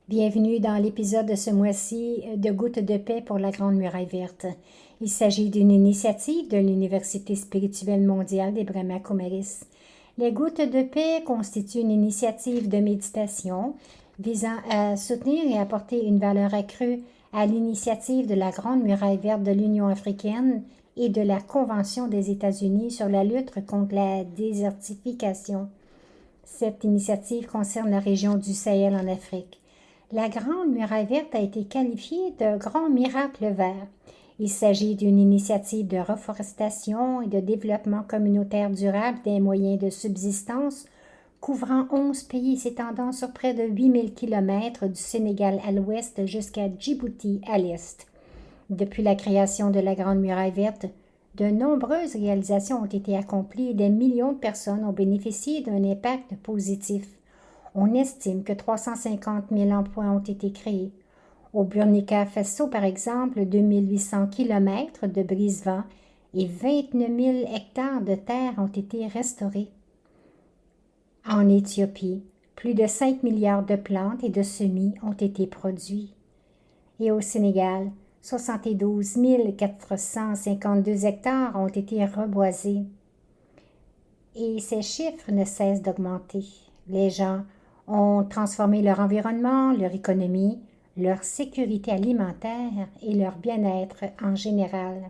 Bienvenue dans l'épisode de ce mois-ci de Gouttes de paix pour la Grande Muraille Verte. Il s'agit d'une initiative de l'Université spirituelle mondiale des Brahma-Kumaris. Les Gouttes de paix constituent une initiative de méditation visant à soutenir et apporter une valeur accrue à l'initiative de la Grande Muraille Verte de l'Union africaine et de la Convention des États-Unis sur la lutte contre la désertification. Cette initiative concerne la région du Sahel en Afrique. La Grande Muraille Verte a été qualifiée de grand miracle vert. Il s'agit d'une initiative de reforestation et de développement communautaire durable des moyens de subsistance couvrant 11 pays s'étendant sur près de 8000 km du Sénégal à l'ouest jusqu'à Djibouti à l'est. Depuis la création de la Grande Muraille Verte, de nombreuses réalisations ont été accomplies et des millions de personnes ont bénéficié d'un impact positif. On estime que 350 000 emplois ont été créés. Au Burkina Faso, par exemple, 2800 km de brise-vent et 29 000 hectares de terre ont été restaurés. En Éthiopie, plus de 5 milliards de plantes et de semis ont été produits. Et au Sénégal, 72 452 hectares ont été reboisés. Et ces chiffres ne cessent d'augmenter. Les gens ont transformé leur environnement, leur économie, leur sécurité alimentaire et leur bien-être en général.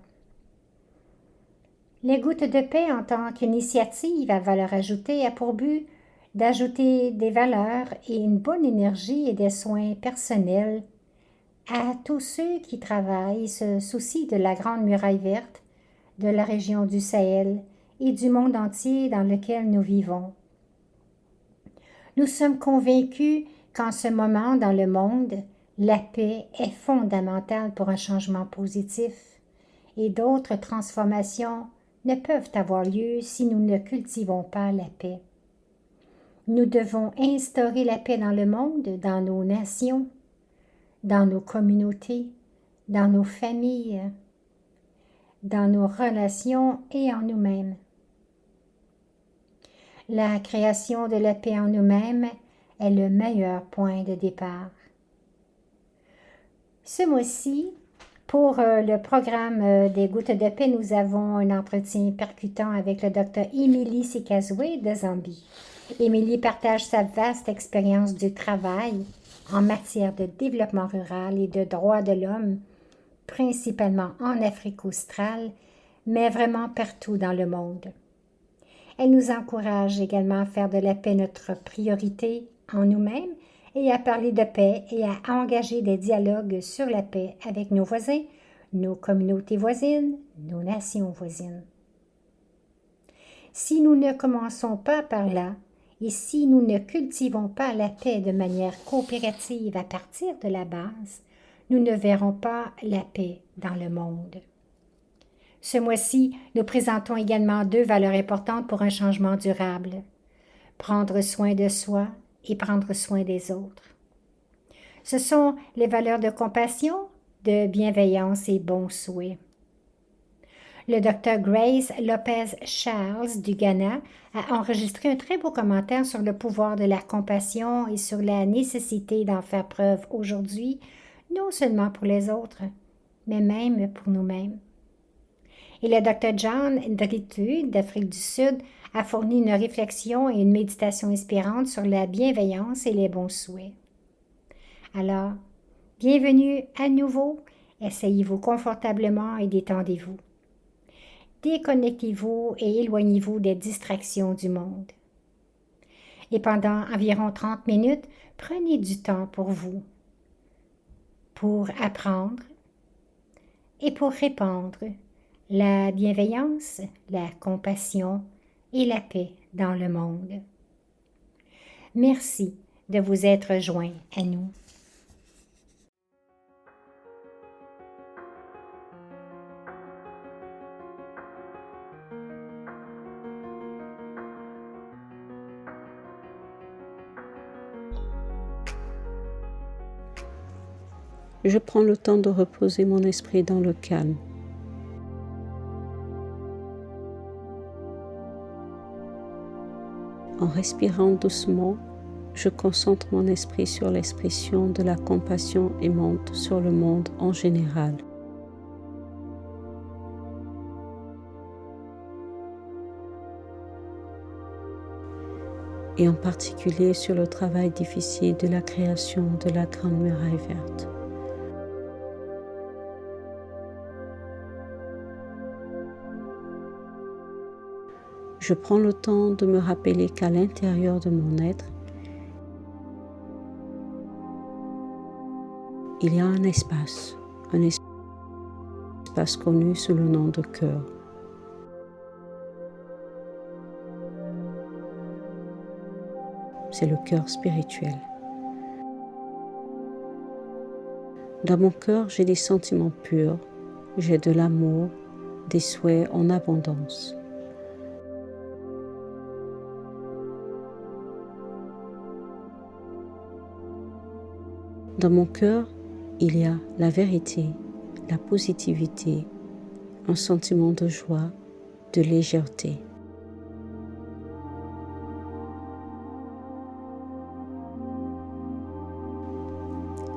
Les Gouttes de paix en tant qu'initiative à valeur ajoutée a pour but d'ajouter des valeurs et une bonne énergie et des soins personnels à tous ceux qui travaillent et se soucient de la Grande Muraille Verte, de la région du Sahel et du monde entier dans lequel nous vivons. Nous sommes convaincus qu'en ce moment dans le monde, la paix est fondamentale pour un changement positif et d'autres transformations ne peuvent avoir lieu si nous ne cultivons pas la paix. Nous devons instaurer la paix dans le monde, dans nos nations, dans nos communautés, dans nos familles, dans nos relations et en nous-mêmes. La création de la paix en nous-mêmes est le meilleur point de départ. Ce mois-ci, pour le programme des Gouttes de paix, nous avons un entretien percutant avec le Dr Émilie Sikazwe de Zambie. Émilie partage sa vaste expérience du travail en matière de développement rural et de droits de l'homme, principalement en Afrique australe, mais vraiment partout dans le monde. Elle nous encourage également à faire de la paix notre priorité en nous-mêmes et à parler de paix et à engager des dialogues sur la paix avec nos voisins, nos communautés voisines, nos nations voisines. Si nous ne commençons pas par là, et si nous ne cultivons pas la paix de manière coopérative à partir de la base, nous ne verrons pas la paix dans le monde. Ce mois-ci, nous présentons également 2 valeurs importantes pour un changement durable. Prendre soin de soi et prendre soin des autres. Ce sont les valeurs de compassion, de bienveillance et bon souhait. Le Dr Grace Lopez-Charles du Ghana a enregistré un très beau commentaire sur le pouvoir de la compassion et sur la nécessité d'en faire preuve aujourd'hui, non seulement pour les autres, mais même pour nous-mêmes. Et le Dr John Ndritu d'Afrique du Sud a fourni une réflexion et une méditation inspirante sur la bienveillance et les bons souhaits. Alors, bienvenue à nouveau, asseyez-vous confortablement et détendez-vous. Déconnectez-vous et éloignez-vous des distractions du monde. Et pendant environ 30 minutes, prenez du temps pour vous, pour apprendre et pour répandre la bienveillance, la compassion et la paix dans le monde. Merci de vous être joints à nous. Je prends le temps de reposer mon esprit dans le calme. En respirant doucement, Je concentre mon esprit sur l'expression de la compassion aimante sur le monde en général. Et en particulier sur le travail difficile de la création de la Grande Muraille Verte. Je prends le temps de me rappeler qu'à l'intérieur de mon être, il y a un espace connu sous le nom de cœur. C'est le cœur spirituel. Dans mon cœur, j'ai des sentiments purs, j'ai de l'amour, des souhaits en abondance. Dans mon cœur, il y a la vérité, la positivité, un sentiment de joie, de légèreté.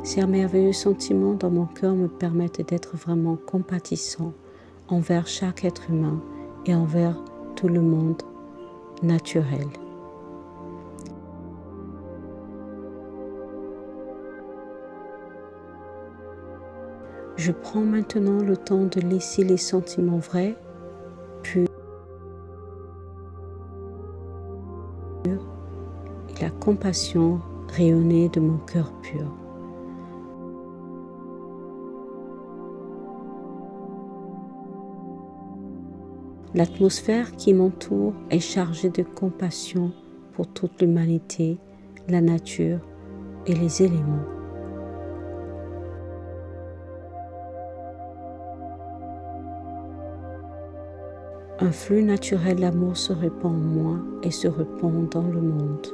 Ces merveilleux sentiments dans mon cœur me permettent d'être vraiment compatissant envers chaque être humain et envers tout le monde naturel. Je prends maintenant le temps de laisser les sentiments vrais, purs, et la compassion rayonner de mon cœur pur. L'atmosphère qui m'entoure est chargée de compassion pour toute l'humanité, la nature et les éléments. Un flux naturel d'amour se répand en moi et se répand dans le monde.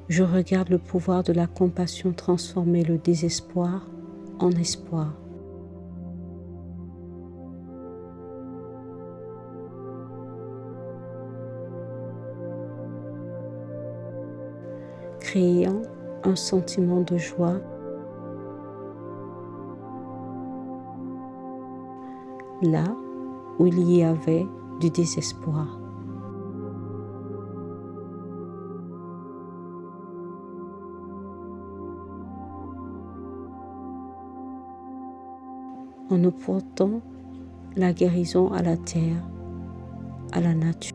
Je regarde le pouvoir de la compassion transformer le désespoir en espoir. Créant un sentiment de joie, là où il y avait du désespoir. En apportant la guérison à la terre, à la nature.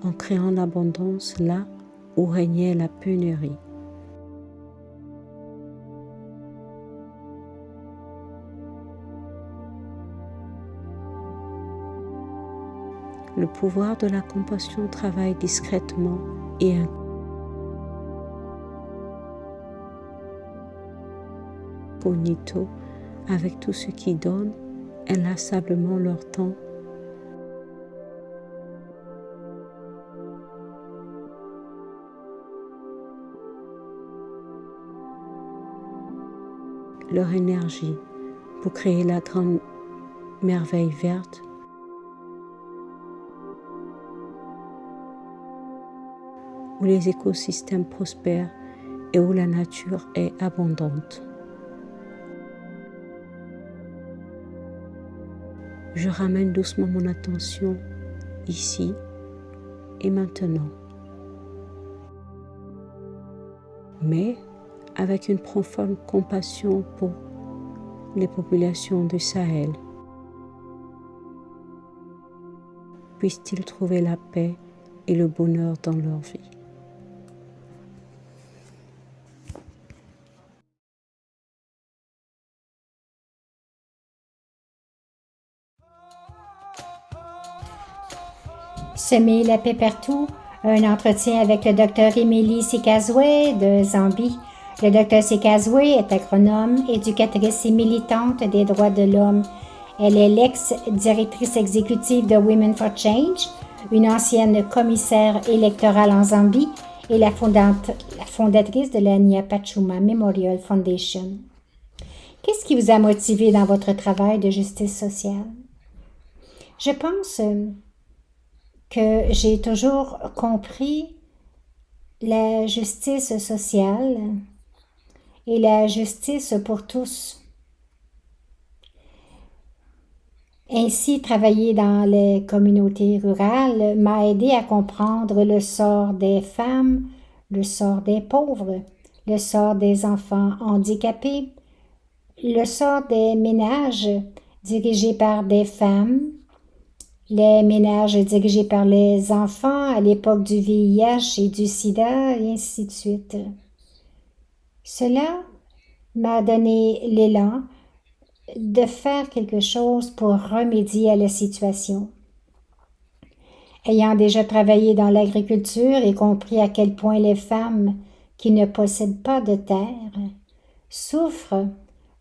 En créant l'abondance là où régnait la pénurie. Le pouvoir de la compassion travaille discrètement et incognito avec tout ce qui donne inlassablement leur temps. Leur énergie pour créer la grande merveille verte où les écosystèmes prospèrent et où la nature est abondante. Je ramène doucement mon attention ici et maintenant, mais avec une profonde compassion pour les populations du Sahel. Puissent-ils trouver la paix et le bonheur dans leur vie. Semer la paix partout, un entretien avec le Dr Émilie Sikazwe de Zambie. Le Dr Sikazwe est agronome, éducatrice et militante des droits de l'homme. Elle est l'ex-directrice exécutive de Women for Change, une ancienne commissaire électorale en Zambie et la fondatrice de la Nyapachuma Memorial Foundation. Qu'est-ce qui vous a motivé dans votre travail de justice sociale? Je pense que j'ai toujours compris la justice sociale et la justice pour tous. Ainsi, travailler dans les communautés rurales m'a aidé à comprendre le sort des femmes, le sort des pauvres, le sort des enfants handicapés, le sort des ménages dirigés par des femmes, les ménages dirigés par les enfants à l'époque du VIH et du sida, et ainsi de suite. Cela m'a donné l'élan de faire quelque chose pour remédier à la situation. Ayant déjà travaillé dans l'agriculture et compris à quel point les femmes qui ne possèdent pas de terre souffrent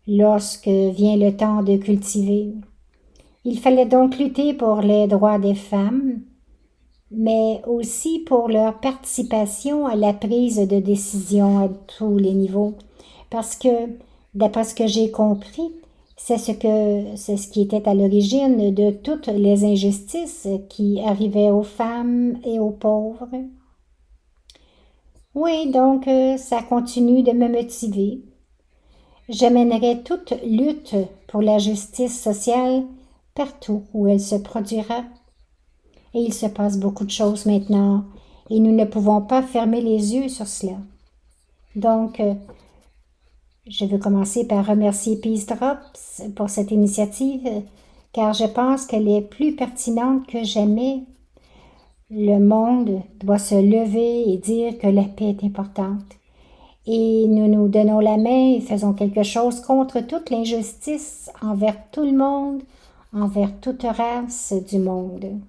lorsque vient le temps de cultiver. Il fallait donc lutter pour les droits des femmes, mais aussi pour leur participation à la prise de décision à tous les niveaux. Parce que, d'après ce que j'ai compris, c'est ce qui était à l'origine de toutes les injustices qui arrivaient aux femmes et aux pauvres. Oui, donc ça continue de me motiver. Je mènerai toute lutte pour la justice sociale partout où elle se produira. Et il se passe beaucoup de choses maintenant et nous ne pouvons pas fermer les yeux sur cela. Donc, je veux commencer par remercier Peace Drops pour cette initiative car je pense qu'elle est plus pertinente que jamais. Le monde doit se lever et dire que la paix est importante. Et nous nous donnons la main et faisons quelque chose contre toute l'injustice envers tout le monde, envers toute race du monde.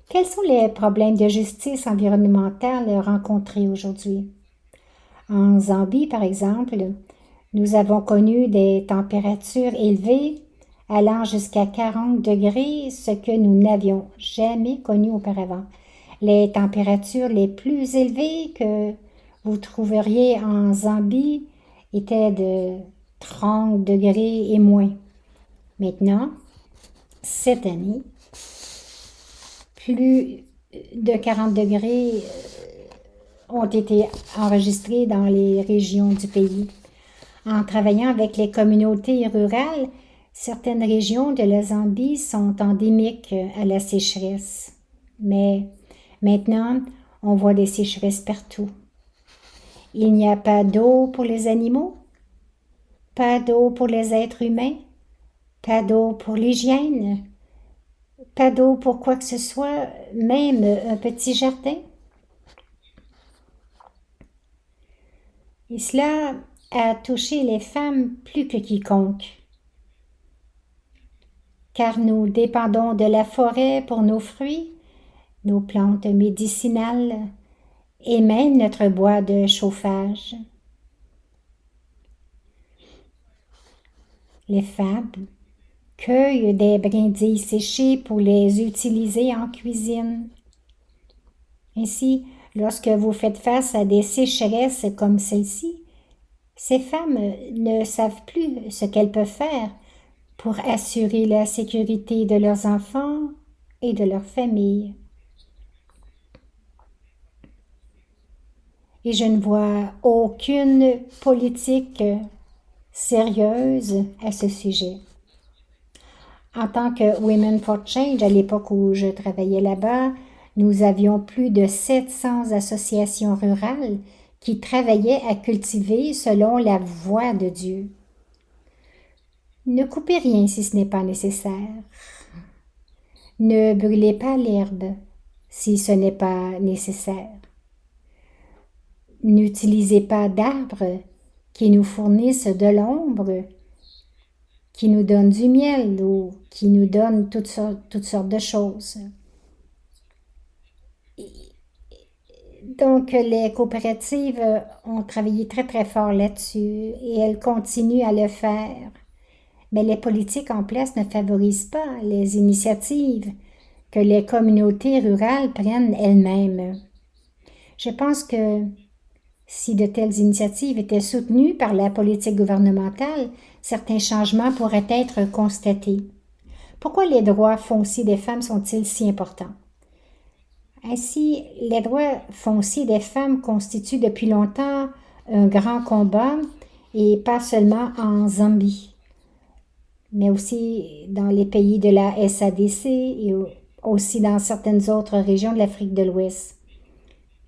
Quels sont les problèmes de justice environnementale rencontrés aujourd'hui? En Zambie, par exemple, nous avons connu des températures élevées allant jusqu'à 40 degrés, ce que nous n'avions jamais connu auparavant. Les températures les plus élevées que vous trouveriez en Zambie étaient de 30 degrés et moins. Maintenant, cette année, plus de 40 degrés ont été enregistrés dans les régions du pays. En travaillant avec les communautés rurales, certaines régions de la Zambie sont endémiques à la sécheresse. Mais maintenant, on voit des sécheresses partout. Il n'y a pas d'eau pour les animaux, pas d'eau pour les êtres humains, pas d'eau pour l'hygiène, pas d'eau pour quoi que ce soit, même un petit jardin. Et cela a touché les femmes plus que quiconque, car nous dépendons de la forêt pour nos fruits, nos plantes médicinales et même notre bois de chauffage. Les femmes cueillent des brindilles séchées pour les utiliser en cuisine. Ainsi, lorsque vous faites face à des sécheresses comme celle-ci, ces femmes ne savent plus ce qu'elles peuvent faire pour assurer la sécurité de leurs enfants et de leur famille. Et je ne vois aucune politique sérieuse à ce sujet. En tant que Women for Change, à l'époque où je travaillais là-bas, nous avions plus de 700 associations rurales qui travaillaient à cultiver selon la voie de Dieu. Ne coupez rien si ce n'est pas nécessaire. Ne brûlez pas l'herbe si ce n'est pas nécessaire. N'utilisez pas d'arbres qui nous fournissent de l'ombre, qui nous donnent du miel ou qui nous donnent toutes sortes de choses. Donc, les coopératives ont travaillé très, très fort là-dessus et elles continuent à le faire. Mais les politiques en place ne favorisent pas les initiatives que les communautés rurales prennent elles-mêmes. Je pense que si de telles initiatives étaient soutenues par la politique gouvernementale, certains changements pourraient être constatés. Pourquoi les droits fonciers des femmes sont-ils si importants? Ainsi, les droits fonciers des femmes constituent depuis longtemps un grand combat, et pas seulement en Zambie, mais aussi dans les pays de la SADC et aussi dans certaines autres régions de l'Afrique de l'Ouest.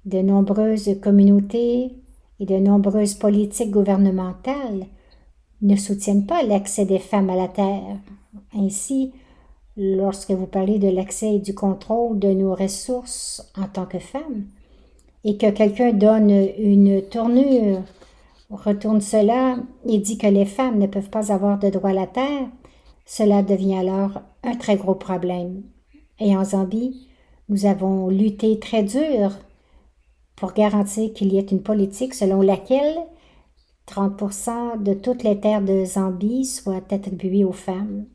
De nombreuses communautés et de nombreuses politiques gouvernementales ne soutiennent pas l'accès des femmes à la terre. Ainsi, lorsque vous parlez de l'accès et du contrôle de nos ressources en tant que femmes, et que quelqu'un donne une tournure, retourne cela et dit que les femmes ne peuvent pas avoir de droit à la terre, cela devient alors un très gros problème. Et en Zambie, nous avons lutté très dur pour garantir qu'il y ait une politique selon laquelle 30% de toutes les terres de Zambie soient attribuées aux femmes.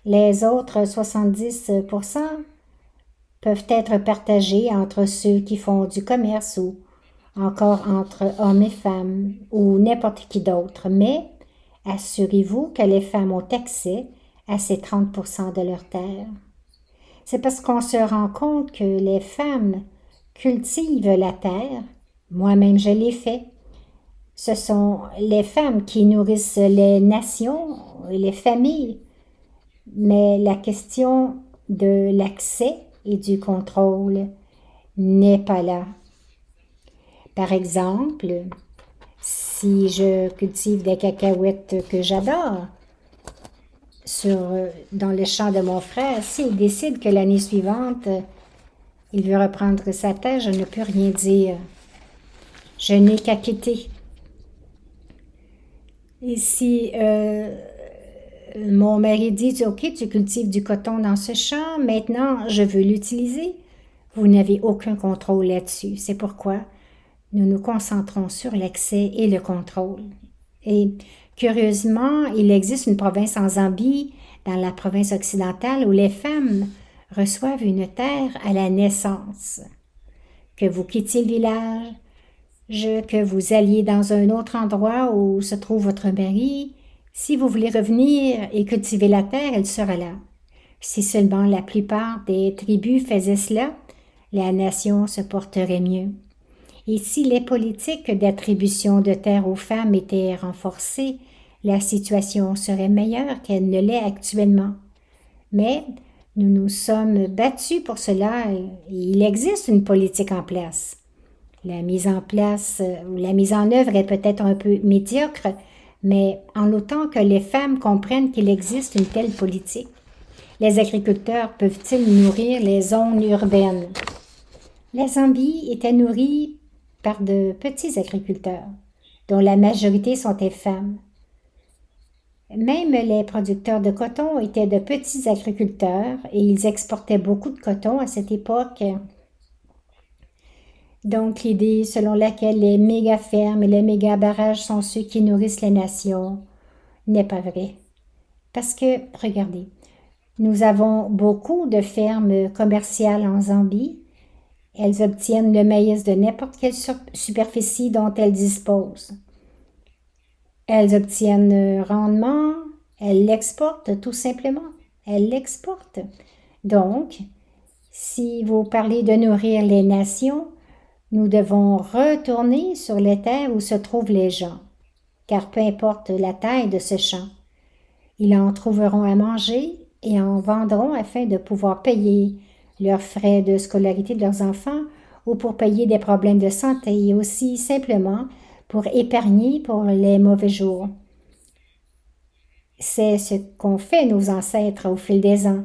Les autres 70% peuvent être partagés entre ceux qui font du commerce ou encore entre hommes et femmes ou n'importe qui d'autre, mais assurez-vous que les femmes ont accès à ces 30% de leur terre. C'est parce qu'on se rend compte que les femmes cultivent la terre. Moi-même, je l'ai fait. Ce sont les femmes qui nourrissent les nations et les familles. Mais la question de l'accès et du contrôle n'est pas là. Par exemple, si je cultive des cacahuètes que j'adore dans le champ de mon frère, s'il décide que l'année suivante, il veut reprendre sa terre, je ne peux rien dire. Je n'ai qu'à quitter. Et si mon mari dit « Ok, tu cultives du coton dans ce champ, maintenant je veux l'utiliser », vous n'avez aucun contrôle là-dessus. C'est pourquoi nous nous concentrons sur l'accès et le contrôle. Et curieusement, il existe une province en Zambie, dans la province occidentale, où les femmes reçoivent une terre à la naissance. Que vous quittiez le village, que vous alliez dans un autre endroit où se trouve votre mari, si vous voulez revenir et cultiver la terre, elle sera là. Si seulement la plupart des tribus faisaient cela, la nation se porterait mieux. Et si les politiques d'attribution de terre aux femmes étaient renforcées, la situation serait meilleure qu'elle ne l'est actuellement. Mais nous nous sommes battus pour cela et il existe une politique en place. La mise en place ou la mise en œuvre est peut-être un peu médiocre, mais en autant que les femmes comprennent qu'il existe une telle politique, les agriculteurs peuvent-ils nourrir les zones urbaines? La Zambie était nourrie par de petits agriculteurs, dont la majorité sont des femmes. Même les producteurs de coton étaient de petits agriculteurs et ils exportaient beaucoup de coton à cette époque. Donc l'idée selon laquelle les méga-fermes et les méga-barrages sont ceux qui nourrissent les nations n'est pas vraie. Parce que, regardez, nous avons beaucoup de fermes commerciales en Zambie. Elles obtiennent le maïs de n'importe quelle superficie dont elles disposent. Elles obtiennent rendement, elles l'exportent tout simplement. Elles l'exportent. Donc, si vous parlez de nourrir les nations, nous devons retourner sur les terres où se trouvent les gens, car peu importe la taille de ce champ, ils en trouveront à manger et en vendront afin de pouvoir payer leurs frais de scolarité de leurs enfants ou pour payer des problèmes de santé et aussi simplement pour épargner pour les mauvais jours. C'est ce qu'ont fait nos ancêtres au fil des ans.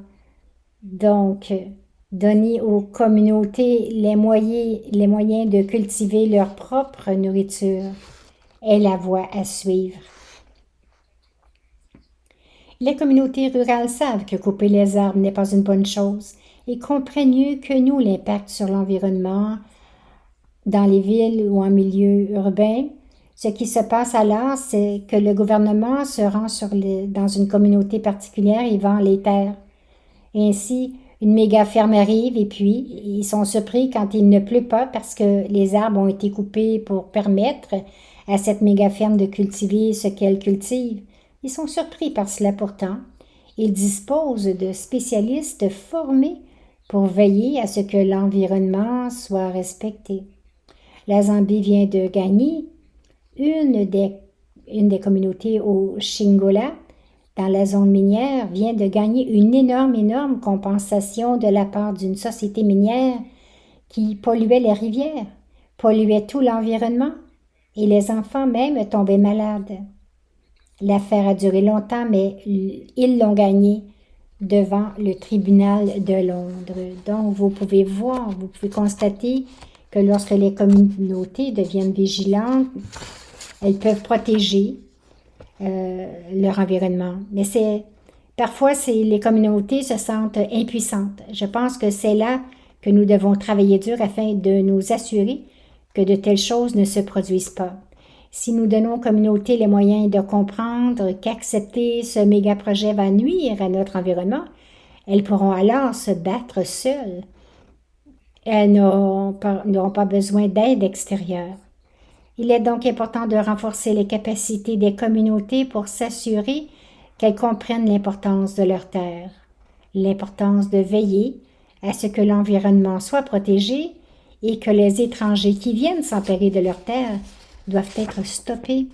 Donc, donner aux communautés les moyens de cultiver leur propre nourriture est la voie à suivre. Les communautés rurales savent que couper les arbres n'est pas une bonne chose et comprennent mieux que nous l'impact sur l'environnement dans les villes ou en milieu urbain. Ce qui se passe alors, c'est que le gouvernement se rend dans une communauté particulière et vend les terres. Et ainsi, Une méga ferme arrive et puis ils sont surpris quand il ne pleut pas parce que les arbres ont été coupés pour permettre à cette méga ferme de cultiver ce qu'elle cultive. Ils sont surpris par cela pourtant. Ils disposent de spécialistes formés pour veiller à ce que l'environnement soit respecté. La Zambie vient de gagner une des communautés au Shingola, dans la zone minière, vient de gagner une énorme compensation de la part d'une société minière qui polluait les rivières, polluait tout l'environnement et les enfants même tombaient malades. L'affaire a duré longtemps, mais ils l'ont gagnée devant le tribunal de Londres. Donc, vous pouvez voir, vous pouvez constater que lorsque les communautés deviennent vigilantes, elles peuvent protéger leur environnement. Mais parfois, les communautés se sentent impuissantes. Je pense que c'est là que nous devons travailler dur afin de nous assurer que de telles choses ne se produisent pas. Si nous donnons aux communautés les moyens de comprendre qu'accepter ce méga-projet va nuire à notre environnement, elles pourront alors se battre seules. Elles n'auront pas besoin d'aide extérieure. Il est donc important de renforcer les capacités des communautés pour s'assurer qu'elles comprennent l'importance de leur terre, l'importance de veiller à ce que l'environnement soit protégé et que les étrangers qui viennent s'emparer de leur terre doivent être stoppés.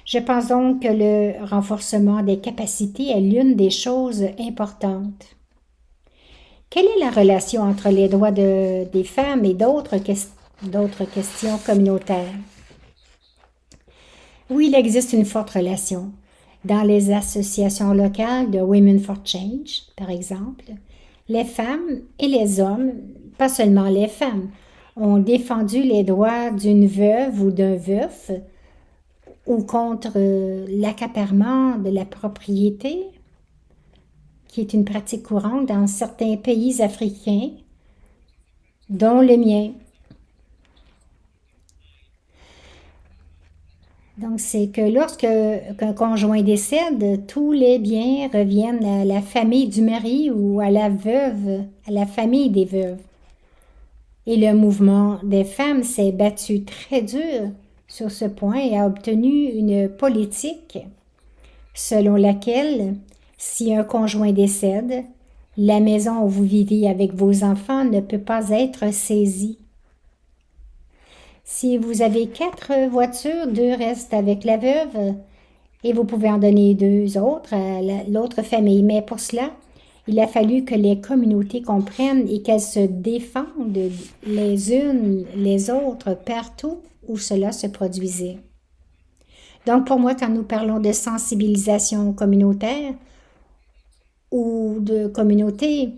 Je pense donc que le renforcement des capacités est l'une des choses importantes. Quelle est la relation entre les droits des femmes et d'autres questions communautaires? Oui, il existe une forte relation. Dans les associations locales de Women for Change, par exemple, les femmes et les hommes, pas seulement les femmes, ont défendu les droits d'une veuve ou d'un veuf ou contre l'accaparement de la propriété, qui est une pratique courante dans certains pays africains, dont le mien. Donc, c'est que lorsqu'un conjoint décède, tous les biens reviennent à la famille du mari ou à la veuve, à la famille des veuves. Et le mouvement des femmes s'est battu très dur sur ce point et a obtenu une politique selon laquelle, si un conjoint décède, la maison où vous vivez avec vos enfants ne peut pas être saisie. Si vous avez 4 voitures, 2 restent avec la veuve et vous pouvez en donner 2 autres à l'autre famille. Mais pour cela, il a fallu que les communautés comprennent et qu'elles se défendent les unes les autres partout où cela se produisait. Donc pour moi, quand nous parlons de sensibilisation communautaire ou de communauté,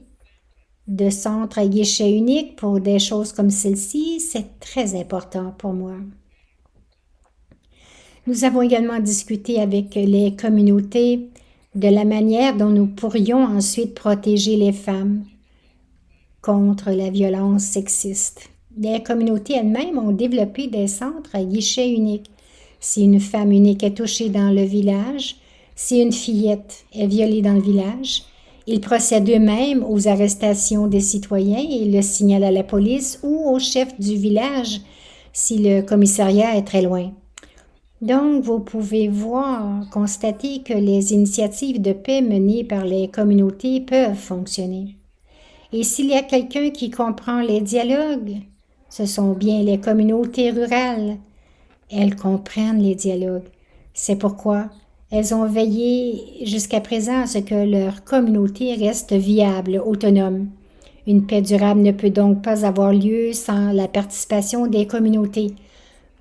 de centre à guichet unique pour des choses comme celle-ci, c'est très important pour moi. Nous avons également discuté avec les communautés de la manière dont nous pourrions ensuite protéger les femmes contre la violence sexiste. Les communautés elles-mêmes ont développé des centres à guichet unique. Si une femme unique est touchée dans le village, si une fillette est violée dans le village, ils procèdent eux-mêmes aux arrestations des citoyens et le signalent à la police ou au chef du village si le commissariat est très loin. Donc, vous pouvez constater que les initiatives de paix menées par les communautés peuvent fonctionner. Et s'il y a quelqu'un qui comprend les dialogues, ce sont bien les communautés rurales. Elles comprennent les dialogues. C'est pourquoi elles ont veillé jusqu'à présent à ce que leur communauté reste viable, autonome. Une paix durable ne peut donc pas avoir lieu sans la participation des communautés.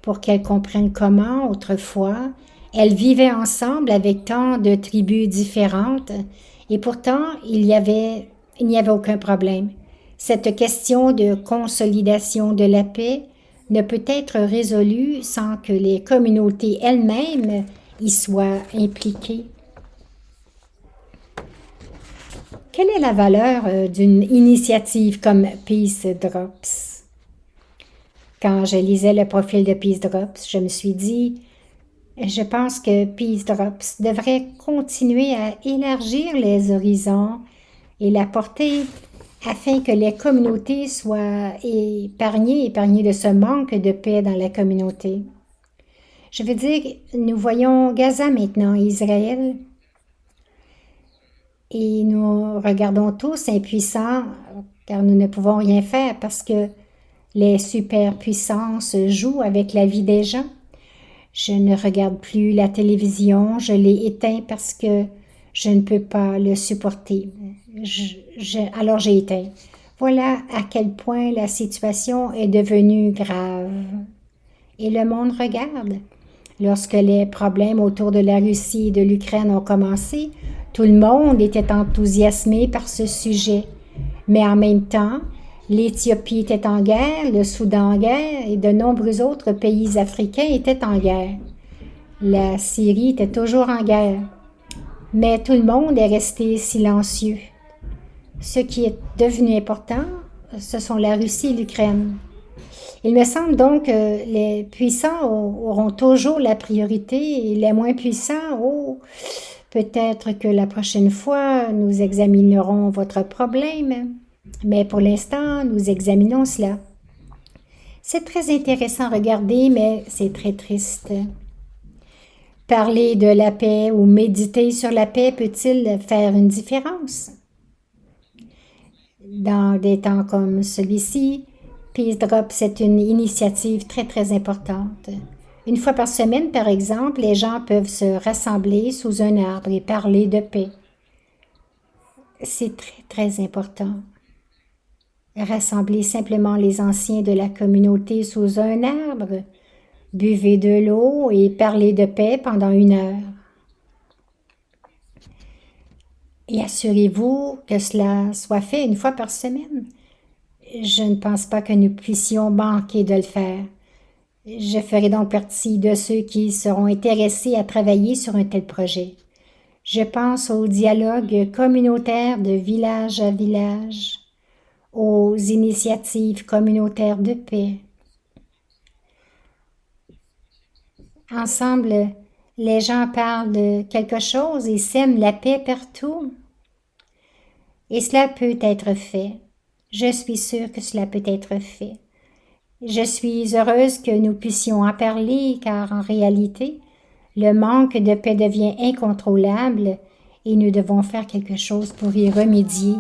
Pour qu'elles comprennent comment, autrefois, elles vivaient ensemble avec tant de tribus différentes, et pourtant il n'y avait aucun problème. Cette question de consolidation de la paix ne peut être résolue sans que les communautés elles-mêmes y soient impliquées. Quelle est la valeur d'une initiative comme Peace Drops? Quand je lisais le profil de Peace Drops, je me suis dit, je pense que Peace Drops devrait continuer à élargir les horizons et la portée afin que les communautés soient épargnées de ce manque de paix dans la communauté. Je veux dire, nous voyons Gaza maintenant, Israël, et nous regardons tous impuissants car nous ne pouvons rien faire parce que les superpuissances jouent avec la vie des gens. Je ne regarde plus la télévision, je l'ai éteint parce que je ne peux pas le supporter. Alors j'ai éteint. Voilà à quel point la situation est devenue grave. Et le monde regarde. Lorsque les problèmes autour de la Russie et de l'Ukraine ont commencé, tout le monde était enthousiasmé par ce sujet. Mais en même temps, l'Éthiopie était en guerre, le Soudan en guerre et de nombreux autres pays africains étaient en guerre. La Syrie était toujours en guerre. Mais tout le monde est resté silencieux. Ce qui est devenu important, ce sont la Russie et l'Ukraine. Il me semble donc que les puissants auront toujours la priorité et les moins puissants, peut-être que la prochaine fois, nous examinerons votre problème. Mais pour l'instant, nous examinons cela. C'est très intéressant à regarder, mais c'est très triste. Parler de la paix ou méditer sur la paix peut-il faire une différence? Dans des temps comme celui-ci, Peace Drop, c'est une initiative très, très importante. Une fois par semaine, par exemple, les gens peuvent se rassembler sous un arbre et parler de paix. C'est très, très important. Rassembler simplement les anciens de la communauté sous un arbre, buvez de l'eau et parlez de paix pendant 1 heure. Et assurez-vous que cela soit fait 1 fois par semaine. Je ne pense pas que nous puissions manquer de le faire. Je ferai donc partie de ceux qui seront intéressés à travailler sur un tel projet. Je pense au dialogue communautaire de village à village, aux initiatives communautaires de paix. Ensemble, les gens parlent de quelque chose et sèment la paix partout. Et cela peut être fait. Je suis sûre que cela peut être fait. Je suis heureuse que nous puissions en parler car en réalité, le manque de paix devient incontrôlable et nous devons faire quelque chose pour y remédier.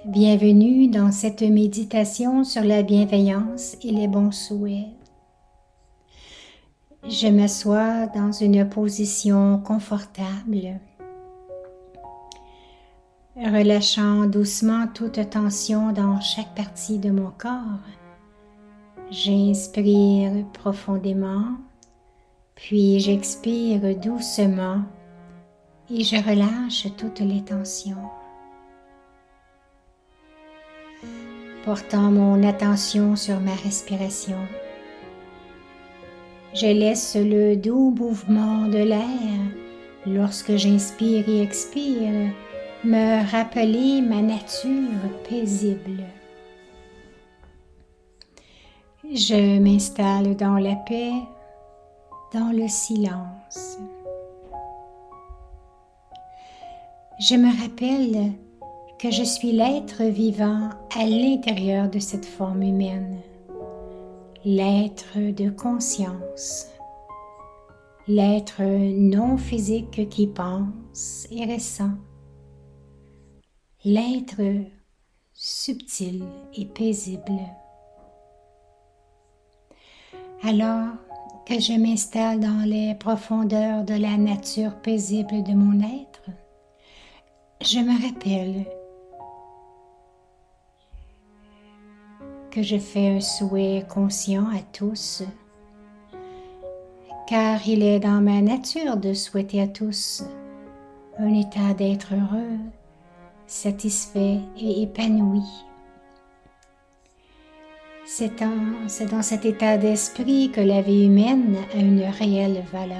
Bienvenue dans cette méditation sur la bienveillance et les bons souhaits. Je m'assois dans une position confortable, relâchant doucement toute tension dans chaque partie de mon corps. J'inspire profondément, puis j'expire doucement et je relâche toutes les tensions. Portant mon attention sur ma respiration, je laisse le doux mouvement de l'air lorsque j'inspire et expire me rappeler ma nature paisible. Je m'installe dans la paix, dans le silence. Je me rappelle que je suis l'être vivant à l'intérieur de cette forme humaine, l'être de conscience, l'être non physique qui pense et ressent, l'être subtil et paisible. Alors que je m'installe dans les profondeurs de la nature paisible de mon être, je me rappelle que je fais un souhait conscient à tous, car il est dans ma nature de souhaiter à tous un état d'être heureux, satisfait et épanoui. C'est dans cet état d'esprit que la vie humaine a une réelle valeur.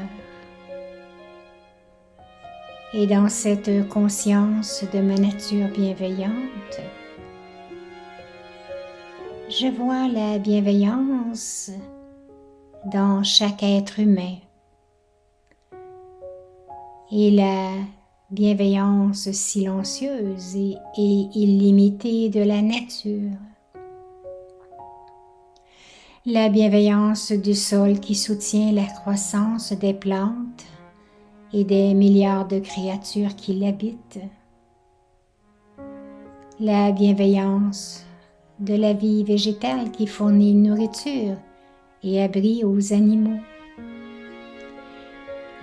Et dans cette conscience de ma nature bienveillante, Je vois la bienveillance dans chaque être humain et la bienveillance silencieuse et illimitée de la nature. La bienveillance du sol qui soutient la croissance des plantes et des milliards de créatures qui l'habitent. La bienveillance de la vie végétale qui fournit nourriture et abri aux animaux.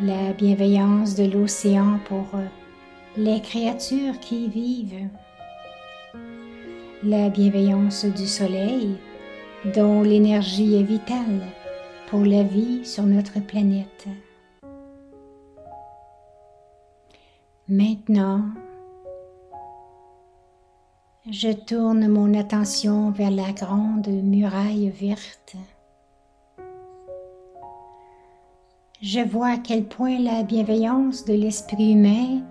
La bienveillance de l'océan pour les créatures qui y vivent. La bienveillance du soleil dont l'énergie est vitale pour la vie sur notre planète. Maintenant, je tourne mon attention vers la grande muraille verte. Je vois à quel point la bienveillance de l'esprit humain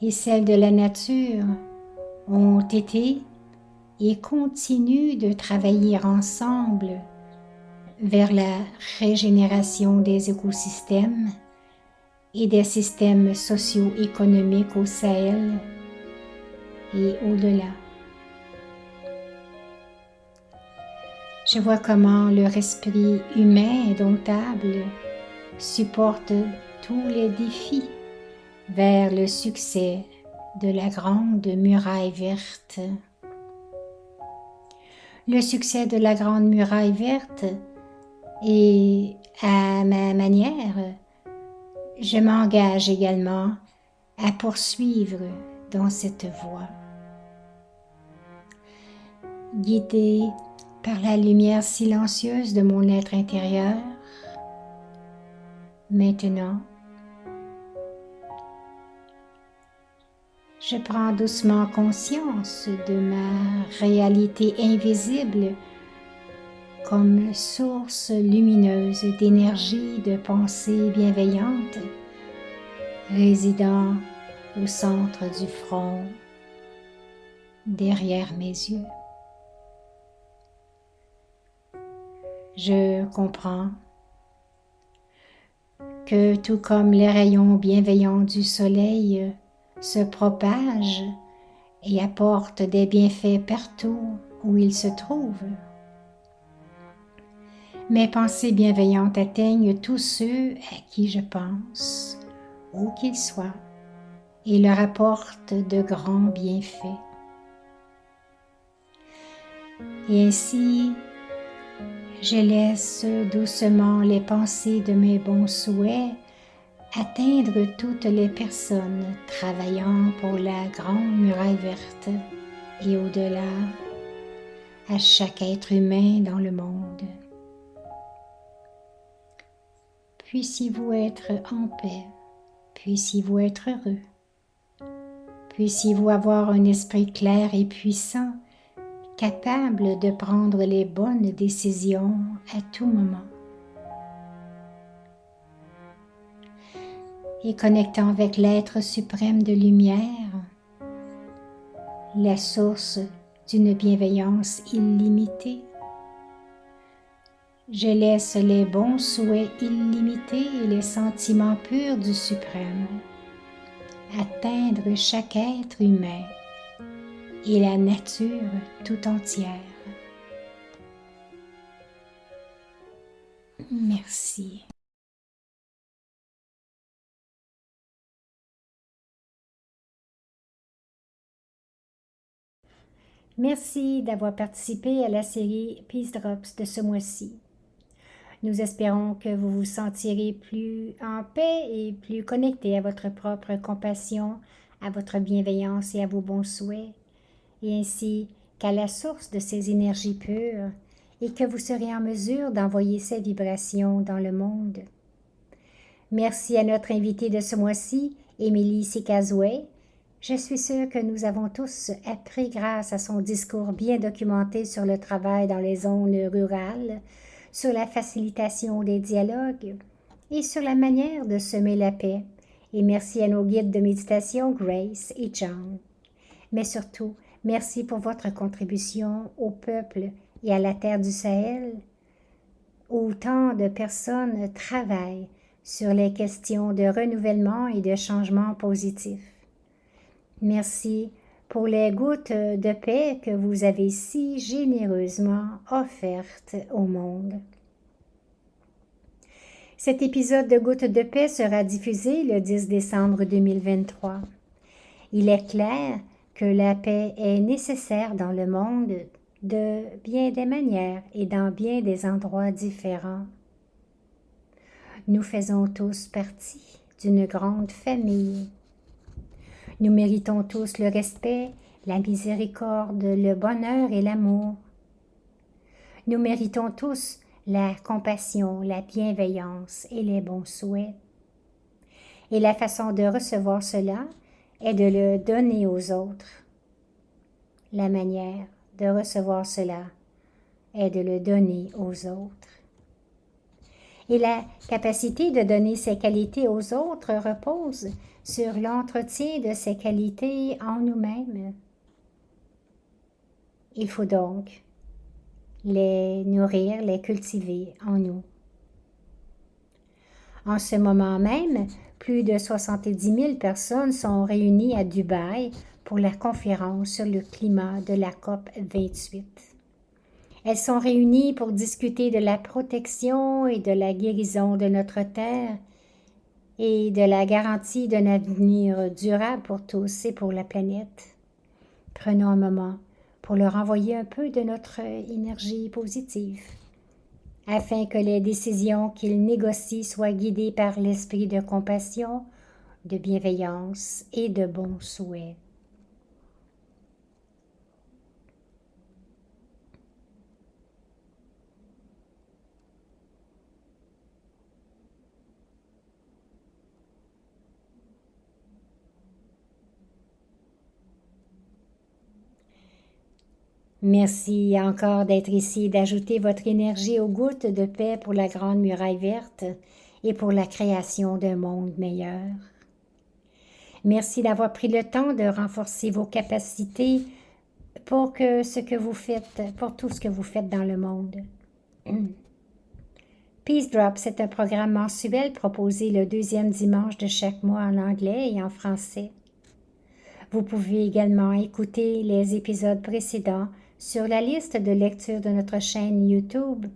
et celle de la nature ont été et continuent de travailler ensemble vers la régénération des écosystèmes et des systèmes socio-économiques au Sahel et au-delà. Je vois comment leur esprit humain indomptable supporte tous les défis vers le succès de la grande muraille verte. Le succès de la grande muraille verte et à ma manière, je m'engage également à poursuivre dans cette voie. Guidée par la lumière silencieuse de mon être intérieur, maintenant, je prends doucement conscience de ma réalité invisible comme source lumineuse d'énergie, de pensée bienveillante, résidant au centre du front, derrière mes yeux. Je comprends que tout comme les rayons bienveillants du soleil se propagent et apportent des bienfaits partout où ils se trouvent, mes pensées bienveillantes atteignent tous ceux à qui je pense, où qu'ils soient, et leur apportent de grands bienfaits. Et ainsi, je laisse doucement les pensées de mes bons souhaits atteindre toutes les personnes travaillant pour la grande muraille verte et au-delà, à chaque être humain dans le monde. Puissiez-vous être en paix, puissiez-vous être heureux, puissiez-vous avoir un esprit clair et puissant, capable de prendre les bonnes décisions à tout moment. Et connectant avec l'être suprême de lumière, la source d'une bienveillance illimitée, je laisse les bons souhaits illimités et les sentiments purs du suprême atteindre chaque être humain et la nature tout entière. Merci. Merci d'avoir participé à la série Peace Drops de ce mois-ci. Nous espérons que vous vous sentirez plus en paix et plus connecté à votre propre compassion, à votre bienveillance et à vos bons souhaits, et ainsi qu'à la source de ces énergies pures, et que vous serez en mesure d'envoyer ces vibrations dans le monde. Merci à notre invitée de ce mois-ci, Émilie Sikazoué. Je suis sûre que nous avons tous appris grâce à son discours bien documenté sur le travail dans les zones rurales, sur la facilitation des dialogues et sur la manière de semer la paix. Et merci à nos guides de méditation, Grace et John. Mais surtout, merci pour votre contribution au peuple et à la terre du Sahel, où tant de personnes travaillent sur les questions de renouvellement et de changement positif. Merci pour les gouttes de paix que vous avez si généreusement offertes au monde. Cet épisode de Gouttes de paix sera diffusé le 10 décembre 2023. Il est clair que la paix est nécessaire dans le monde de bien des manières et dans bien des endroits différents. Nous faisons tous partie d'une grande famille. Nous méritons tous le respect, la miséricorde, le bonheur et l'amour. Nous méritons tous la compassion, la bienveillance et les bons souhaits. Et la façon de recevoir cela est de le donner aux autres. La manière de recevoir cela est de le donner aux autres. Et la capacité de donner ses qualités aux autres repose sur l'entretien de ces qualités en nous-mêmes. Il faut donc les nourrir, les cultiver en nous. En ce moment même, plus de 70 000 personnes sont réunies à Dubaï pour la conférence sur le climat de la COP 28. Elles sont réunies pour discuter de la protection et de la guérison de notre terre et de la garantie d'un avenir durable pour tous et pour la planète. Prenons un moment pour leur envoyer un peu de notre énergie positive, afin que les décisions qu'ils négocient soient guidées par l'esprit de compassion, de bienveillance et de bons souhaits. Merci encore d'être ici et d'ajouter votre énergie aux gouttes de paix pour la Grande Muraille Verte et pour la création d'un monde meilleur. Merci d'avoir pris le temps de renforcer vos capacités pour tout ce que vous faites dans le monde. Peace Drop, c'est un programme mensuel proposé le 2e dimanche de chaque mois en anglais et en français. Vous pouvez également écouter les épisodes précédents sur la liste de lecture de notre chaîne YouTube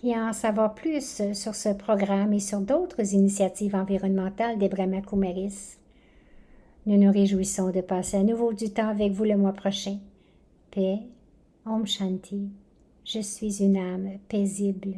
et en savoir plus sur ce programme et sur d'autres initiatives environnementales des Brahma Kumaris. Nous nous réjouissons de passer à nouveau du temps avec vous le mois prochain. Paix, Om Shanti, je suis une âme paisible.